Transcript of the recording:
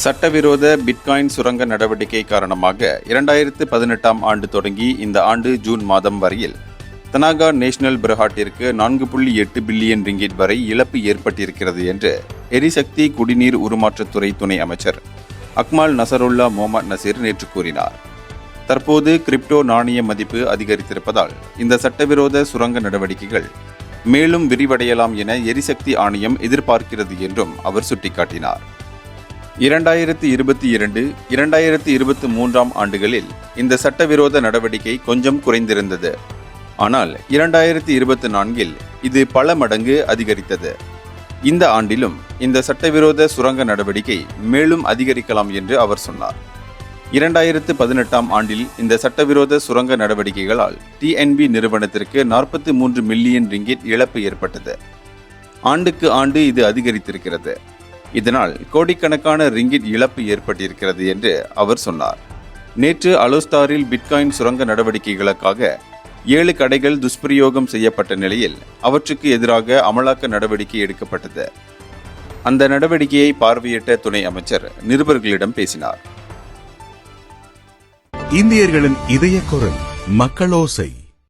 சட்டவிரோத பிட்காயின் சுரங்க நடவடிக்கை காரணமாக 2018ஆம் ஆண்டு தொடங்கி இந்த ஆண்டு ஜூன் மாதம் வரையில் தனாகா நேஷனல் பிரஹாட்டிற்கு 4.8 பில்லியன் ரிங்கிட் வரை இழப்பு ஏற்பட்டிருக்கிறது என்று எரிசக்தி குடிநீர் உருமாற்றத்துறை துணை அமைச்சர் அக்மால் நசருல்லா மொஹமட் நசீர் நேற்று கூறினார். தற்போது கிரிப்டோ நாணய மதிப்பு அதிகரித்திருப்பதால் இந்த சட்டவிரோத சுரங்க நடவடிக்கைகள் மேலும் விரிவடையலாம் என எரிசக்தி ஆணையம் எதிர்பார்க்கிறது என்றும் அவர் சுட்டிக்காட்டினார். 2022, 2023ஆம் ஆண்டுகளில் இந்த சட்டவிரோத நடவடிக்கை கொஞ்சம் குறைந்திருந்தது. ஆனால் 2024இல் இது பல மடங்கு அதிகரித்தது. இந்த ஆண்டிலும் இந்த சட்டவிரோத சுரங்க நடவடிக்கை மேலும் அதிகரிக்கலாம் என்று அவர் சொன்னார். 2018ஆம் ஆண்டில் இந்த சட்டவிரோத சுரங்க நடவடிக்கைகளால் TNB நிறுவனத்திற்கு 43 மில்லியன் ரிங்கிட் இழப்பு ஏற்பட்டது. ஆண்டுக்கு ஆண்டு இது அதிகரித்திருக்கிறது. இதனால் கோடிக்கணக்கான ரிங்கிட் இழப்பு ஏற்பட்டிருக்கிறது என்று அவர் சொன்னார். நேற்று அலோஸ்டாரில் பிட்காயின் சுரங்க நடவடிக்கைகளுக்காக 7 கடைகள் துஷ்பிரயோகம் செய்யப்பட்ட நிலையில் அவற்றுக்கு எதிராக அமலாக்க நடவடிக்கை எடுக்கப்பட்டது. அந்த நடவடிக்கையை பார்வையிட்ட துணை அமைச்சர் நிருபர்களிடம் பேசினார். இந்தியர்களின் இதய குரல் மக்களோசை.